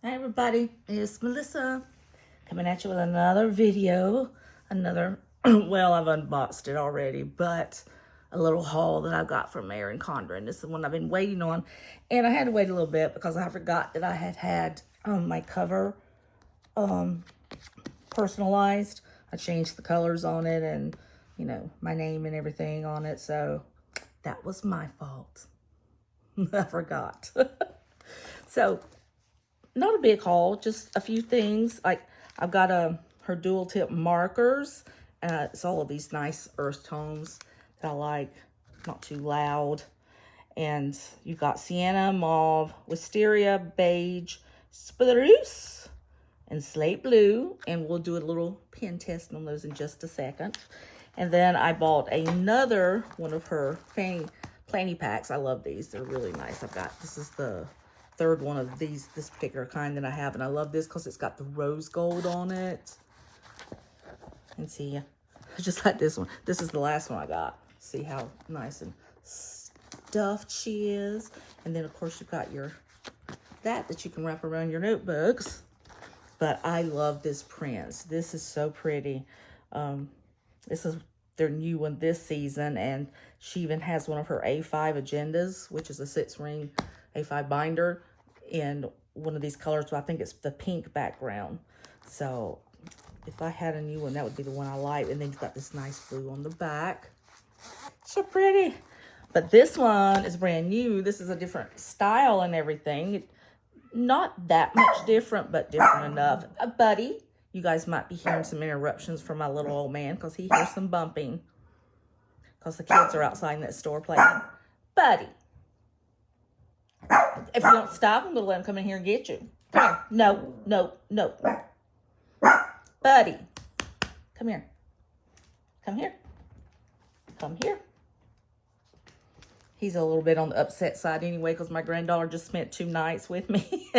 Hi everybody, it's Melissa coming at you with another video. Well, I've unboxed it already, but a little haul that I got from Erin Condren. This is the one I've been waiting on, and I had to wait a little bit because I forgot that I had my cover personalized. I changed the colors on it and, my name and everything on it, so that was my fault. I forgot. So not a big haul, just a few things. Like I've got her dual tip markers. It's all of these nice earth tones that I like, not too loud. And you've got sienna, mauve, wisteria, beige, spruce, and slate blue. And we'll do a little pen test on those in just a second. And then I bought another one of her planny packs. I love these. They're really nice. This is the third one of this particular kind that I have. And I love this because it's got the rose gold on it. And see, I just like this one. This is the last one I got. See how nice and stuffed she is. And then, of course, you've got that you can wrap around your notebooks. But I love this print. This is so pretty. This is their new one this season, and she even has one of her A5 agendas, which is a 6-ring A5 binder in one of these colors. So I think it's the pink background. So if I had a new one, that would be the one I like. And then you've got this nice blue on the back. So pretty. But this one is brand new. This is a different style and everything. Not that much different, but different enough. Buddy, you guys might be hearing some interruptions from my little old man because he hears some bumping because the kids are outside in that store playing. Buddy, if you don't stop, I'm going to let him come in here and get you. Come here. No, no, no. Buddy, come here. Come here. Come here. He's a little bit on the upset side anyway because my granddaughter just spent 2 nights with me.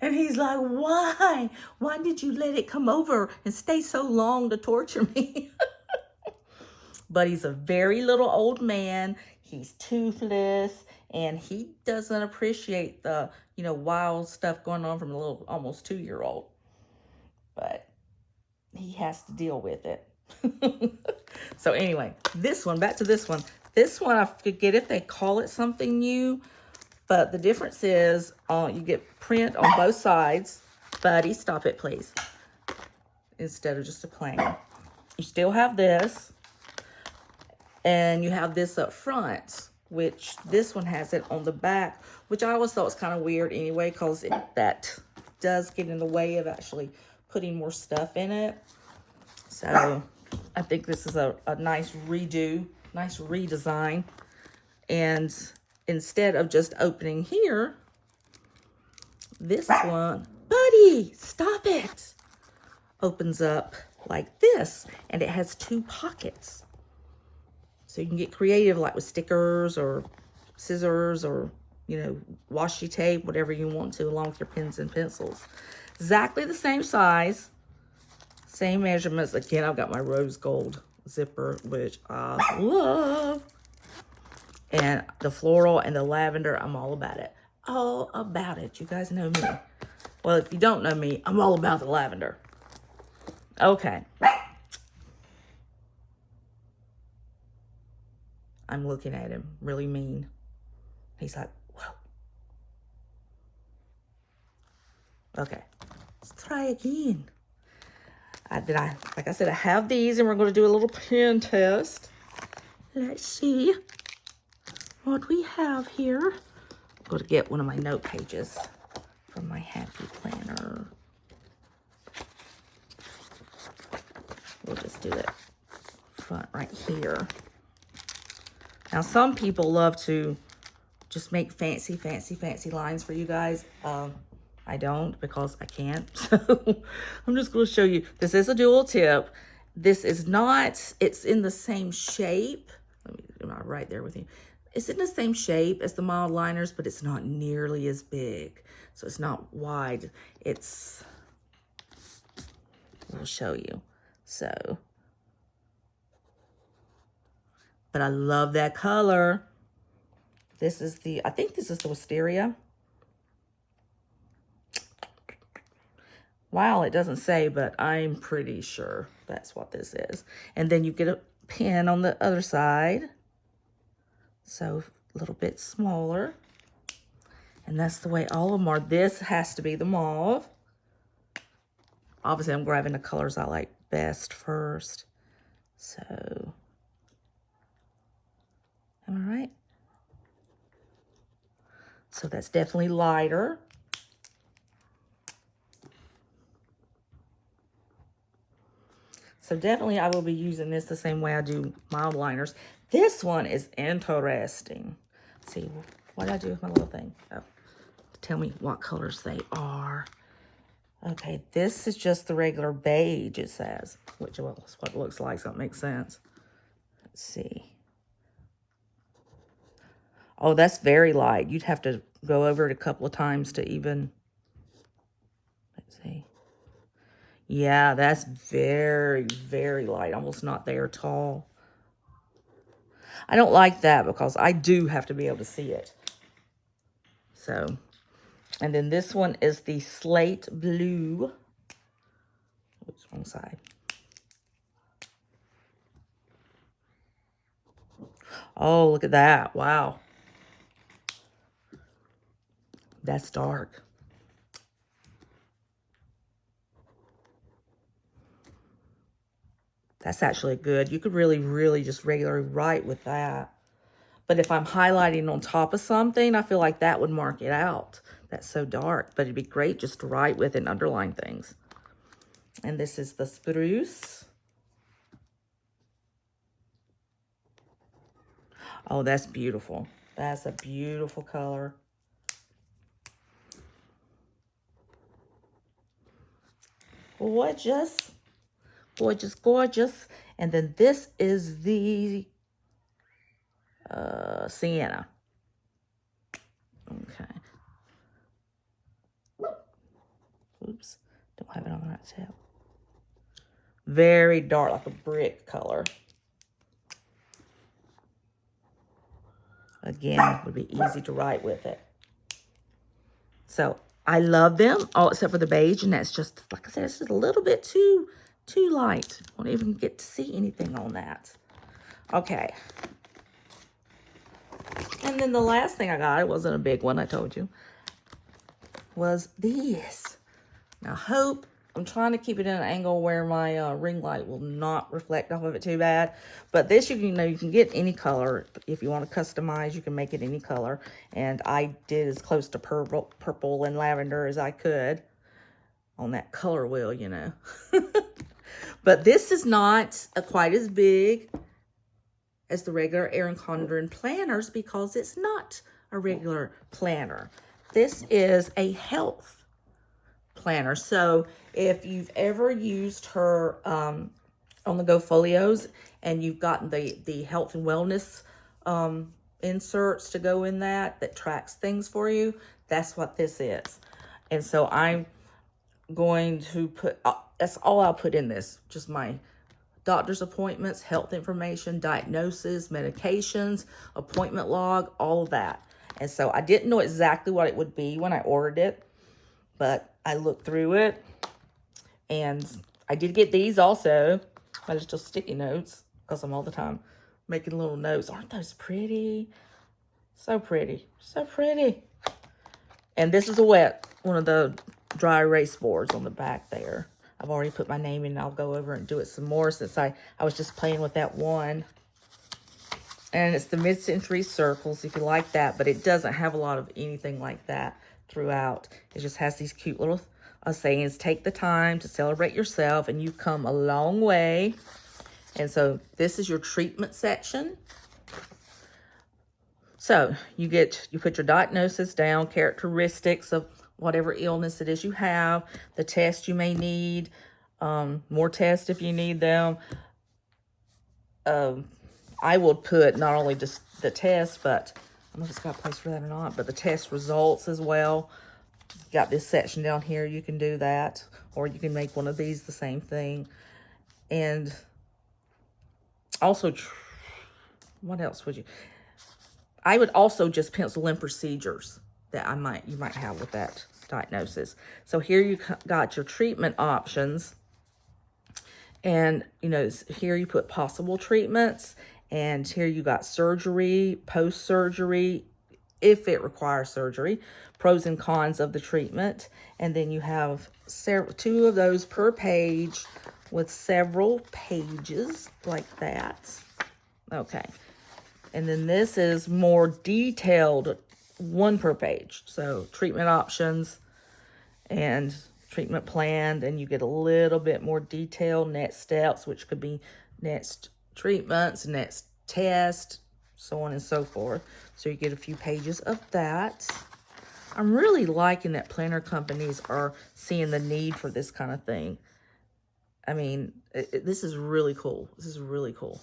And he's like, why? Why did you let it come over and stay so long to torture me? But he's a very little old man. He's toothless. And he doesn't appreciate the, wild stuff going on from a little, almost 2-year-old. But he has to deal with it. So anyway, back to this one. This one, I forget if they call it something new. But the difference is you get print on both sides. Buddy, stop it, please. Instead of just a plain. You still have this. And you have this up front, which this one has it on the back, which I always thought was kind of weird anyway, because that does get in the way of actually putting more stuff in it. So I think this is a nice redesign. And instead of just opening here, this one, buddy, stop it, opens up like this, and it has 2 pockets. So you can get creative, like with stickers or scissors or, washi tape, whatever you want to, along with your pens and pencils. Exactly the same size, same measurements. Again, I've got my rose gold zipper, which I love. And the floral and the lavender, I'm all about it. All about it. You guys know me. Well, if you don't know me, I'm all about the lavender. Okay. I'm looking at him really mean. He's like, whoa. Okay. Let's try again. Like I said, I have these, and we're going to do a little pen test. Let's see what we have here. I'm going to get one of my note pages from my happy planner. We'll just do it front right here. Now, some people love to just make fancy lines for you guys. I don't, because I can't. So I'm just going to show you. This is a dual tip. This is not, it's in the same shape. I'm right there with you. It's in the same shape as the mild liners, but it's not nearly as big. So it's not wide. We'll show you. So, but I love that color. I think this is the wisteria. Wow, it doesn't say, but I'm pretty sure that's what this is. And then you get a pen on the other side. So a little bit smaller. And that's the way all of them are. This has to be the mauve. Obviously, I'm grabbing the colors I like best first. So, am I right? So that's definitely lighter. So definitely I will be using this the same way I do mild liners. This one is interesting. Let's see, what did I do with my little thing? Oh, tell me what colors they are. Okay, this is just the regular beige, it says, which is what it looks like, so it makes sense. Let's see. Oh, that's very light. You'd have to go over it a couple of times to even, let's see. Yeah, that's very, very light, almost not there at all. I don't like that because I do have to be able to see it. So, and then this one is the slate blue. Oops, wrong side. Oh, look at that. Wow. That's dark. That's actually good. You could really, really just regularly write with that. But if I'm highlighting on top of something, I feel like that would mark it out. That's so dark. But it'd be great just to write with and underline things. And this is the spruce. Oh, that's beautiful. That's a beautiful color. Gorgeous. Gorgeous, gorgeous. And then this is the sienna. Okay. Oops. Don't have it on the right tab. Very dark, like a brick color. Again, would be easy to write with it. So I love them, all except for the beige, and that's just, like I said, it's just a little bit too light. Won't even get to see anything on that. Okay. And then the last thing I got, it wasn't a big one, I told you, was these. Now, I'm trying to keep it in an angle where my ring light will not reflect off of it too bad. But this, you can get any color. If you want to customize, you can make it any color. And I did as close to purple and lavender as I could on that color wheel, you know. But this is not quite as big as the regular Erin Condren planners because it's not a regular planner. This is a health planner. So if you've ever used her on-the-go folios and you've gotten the health and wellness inserts to go in that tracks things for you, that's what this is. And so I'm going to put, that's all I'll put in this, just my doctor's appointments, health information, diagnosis, medications, appointment log, all of that. And so I didn't know exactly what it would be when I ordered it, but I looked through it, and I did get these also, my little sticky notes, because I'm all the time making little notes. Aren't those pretty? So pretty. So pretty. And this is a wet, one of the dry erase boards on the back there. I've already put my name in, and I'll go over and do it some more since I was just playing with that one. And it's the mid-century circles, if you like that, but it doesn't have a lot of anything like that throughout. It just has these cute little sayings. Take the time to celebrate yourself, and you've come a long way. And so this is your treatment section. So you put your diagnosis down, characteristics of whatever illness it is you have, the test you may need, more tests if you need them. I will put not only just the test, but I don't know if it's got a place for that or not, but the test results as well. Got this section down here, you can do that, or you can make one of these the same thing. And also, what else would you? I would also just pencil in procedures that you might have with that diagnosis. So here you got your treatment options. And, you know, here you put possible treatments. And here you got surgery, post-surgery, if it requires surgery, pros and cons of the treatment. And then you have two of those per page with several pages like that. Okay. And then this is more detailed, one per page. So treatment options and treatment plan. And you get a little bit more detailed next steps, which could be next treatments, next test, so on and so forth. So you get a few pages of that. I'm really liking that planner companies are seeing the need for this kind of thing. I mean, this is really cool. This is really cool.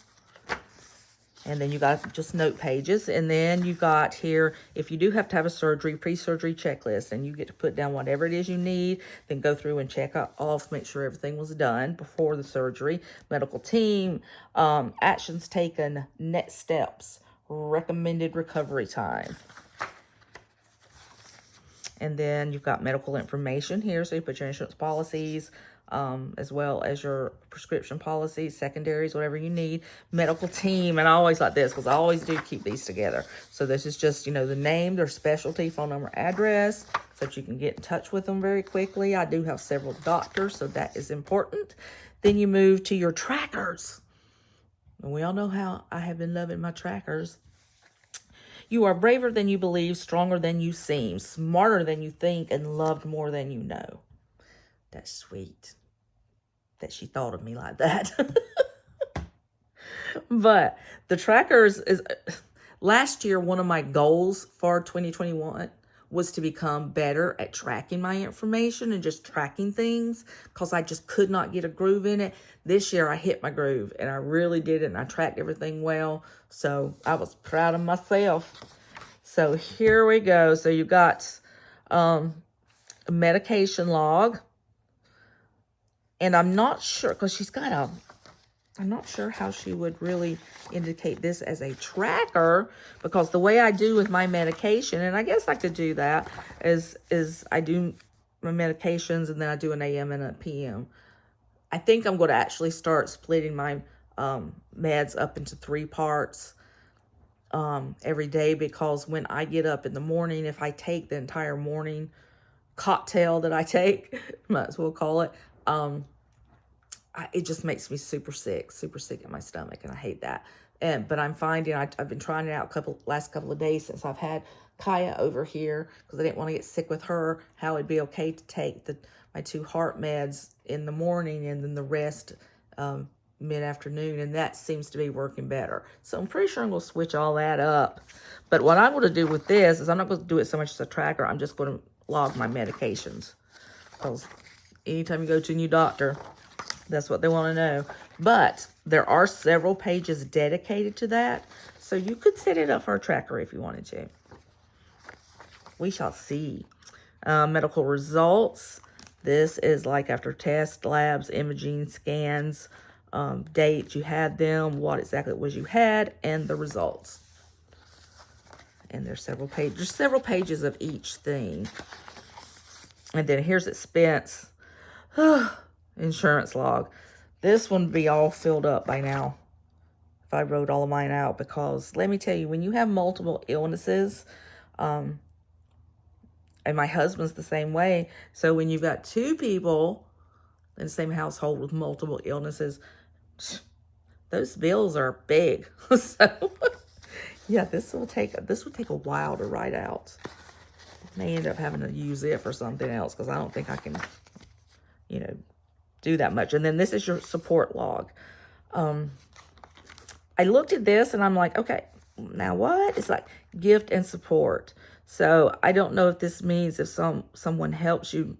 And then you got just note pages. And then you got here, if you do have to have a surgery, pre-surgery checklist, and you get to put down whatever it is you need, then go through and check off, make sure everything was done before the surgery. Medical team, actions taken, next steps, recommended recovery time. And then you've got medical information here. So you put your insurance policies, as well as your prescription policies, secondaries, whatever you need. Medical team, and I always like this because I always do keep these together. So this is just, you know, the name, their specialty, phone number, address, so that you can get in touch with them very quickly. I do have several doctors, so that is important. Then you move to your trackers. And we all know how I have been loving my trackers. You are braver than you believe, stronger than you seem, smarter than you think, and loved more than you know. That's sweet that she thought of me like that. But the trackers is, last year, one of my goals for 2021 was to become better at tracking my information and just tracking things, because I just could not get a groove in it. This year I hit my groove and I really did it, and I tracked everything well. So I was proud of myself. So here we go. So you got a medication log. And I'm not sure, because she's got I'm not sure how she would really indicate this as a tracker, because the way I do with my medication, and I guess I could do that, is I do my medications and then I do an AM and a PM. I think I'm going to actually start splitting my meds up into 3 parts every day, because when I get up in the morning, if I take the entire morning cocktail that I take, might as well call it, it just makes me super sick in my stomach, and I hate that. But I'm finding I've been trying it out last couple of days since I've had Kaya over here, because I didn't want to get sick with her, how it'd be okay to take my 2 heart meds in the morning and then the rest mid-afternoon, and that seems to be working better. So I'm pretty sure I'm going to switch all that up. But what I'm going to do with this is I'm not going to do it so much as a tracker. I'm just going to log my medications, because anytime you go to a new doctor, that's what they want to know. But there are several pages dedicated to that, so you could set it up for a tracker if you wanted to. We shall see. Medical results. This is like after tests, labs, imaging, scans, dates you had them, what exactly it was you had, and the results. And there's several pages of each thing. And then here's expense. Insurance log. This one would be all filled up by now if I wrote all of mine out, because let me tell you, when you have multiple illnesses, and my husband's the same way, so when you've got 2 people in the same household with multiple illnesses, those bills are big. So yeah, this would take a while to write out. May end up having to use it for something else, because I don't think I can, do that much. And then this is your support log. I looked at this and I'm like, okay, now what? It's like gift and support. So I don't know if this means if someone helps you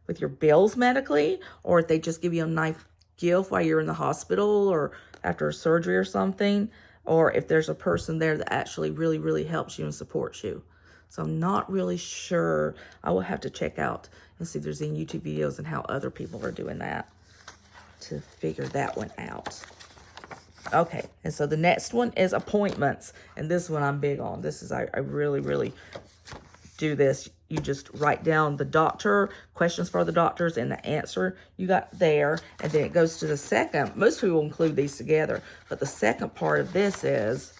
with your bills medically, or if they just give you a nice gift while you're in the hospital or after a surgery or something, or if there's a person there that actually really, really helps you and supports you. So I'm not really sure. I will have to check out and see if there's any YouTube videos and how other people are doing that to figure that one out. Okay, and so the next one is appointments. And this one I'm big on. This is, I really, really do this. You just write down the doctor, questions for the doctors, and the answer you got there. And then it goes to the second. Most people include these together. But the second part of this is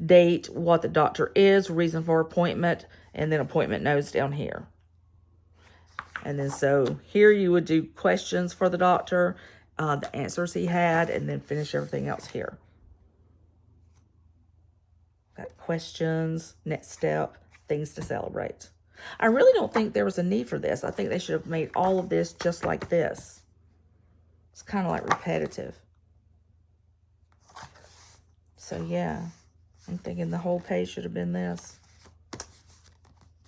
date, what the doctor is, reason for appointment, and then appointment notes down here. And then so here you would do questions for the doctor, the answers he had, and then finish everything else here. Got questions, next step, things to celebrate. I really don't think there was a need for this. I think they should have made all of this just like this. It's kind of like repetitive. So yeah, I'm thinking the whole page should have been this.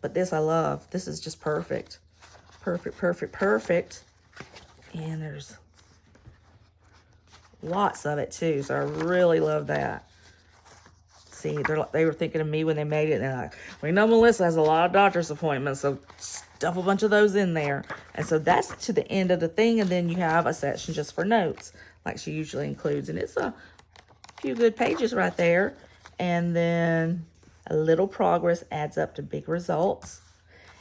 But this I love. This is just perfect. Perfect, perfect, perfect. And there's lots of it too. So I really love that. See, they were thinking of me when they made it. And they're like, we know Melissa has a lot of doctor's appointments, so stuff a bunch of those in there. And so that's to the end of the thing. And then you have a section just for notes, like she usually includes. And it's a few good pages right there. And then a little progress adds up to big results.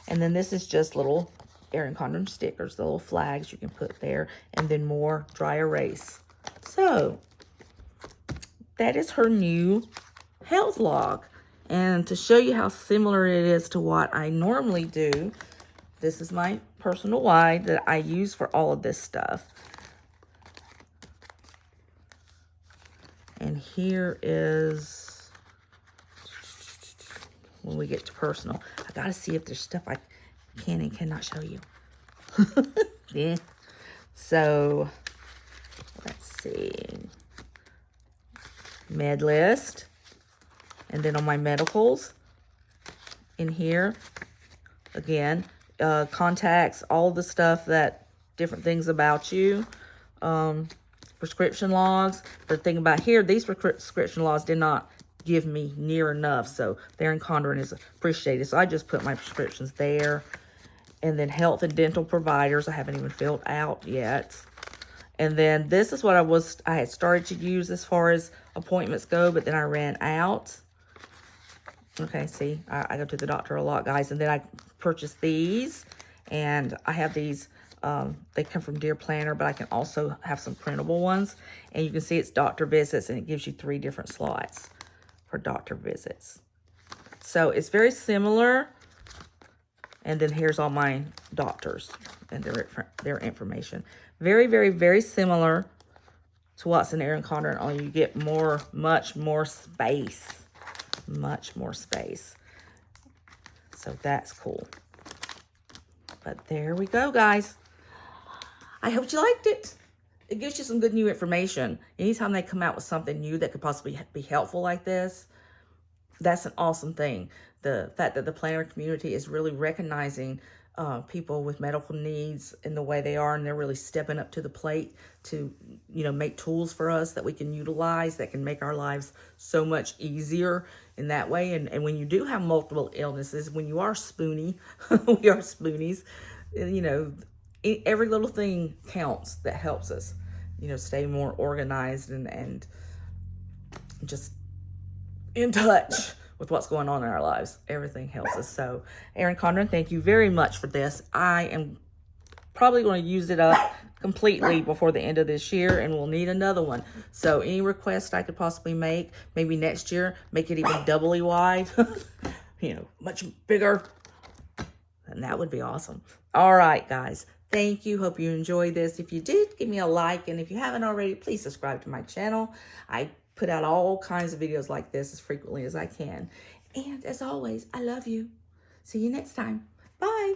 And then this is just little Erin Condren stickers, the little flags you can put there. And then more dry erase. So that is her new health log. And to show you how similar it is to what I normally do, this is my personal wide that I use for all of this stuff. And here is when we get to personal. I gotta see if there's stuff I can and cannot show you. Yeah. So let's see. Med list. And then on my medicals, in here, again, contacts, all the stuff that, different things about you, prescription logs. The thing about here, these prescription logs did not give me near enough, so Erin Condren is appreciated. So I just put my prescriptions there. And then health and dental providers, I haven't even filled out yet. And then this is what I had started to use as far as appointments go, but then I ran out. Okay, see, I go to the doctor a lot, guys. And then I purchased these. And I have these, they come from Dear Planner, but I can also have some printable ones. And you can see it's doctor visits, and it gives you 3 different slots for doctor visits. So it's very similar. And then here's all my doctors and their information. Very, very, very similar to what's in Erin Condren, only you get much more space. Much more space. So that's cool. But there we go, guys. I hope you liked it. It gives you some good new information. Anytime they come out with something new that could possibly be helpful like this, that's an awesome thing. The fact that the planner community is really recognizing people with medical needs in the way they are, and they're really stepping up to the plate to, you know, make tools for us that we can utilize that can make our lives so much easier in that way. And when you do have multiple illnesses, when you are spoony, we are spoonies, you know, every little thing counts that helps us, you know, stay more organized and just in touch with what's going on in our lives. Everything helps us. So, Erin Condren, thank you very much for this. I am probably going to use it up completely before the end of this year, and we'll need another one. So, any request I could possibly make, maybe next year, make it even doubly wide, you know, much bigger, and that would be awesome. All right, guys. Thank you. Hope you enjoyed this. If you did, give me a like, and if you haven't already, please subscribe to my channel. I put out all kinds of videos like this as frequently as I can. And as always, I love you. See you next time. Bye.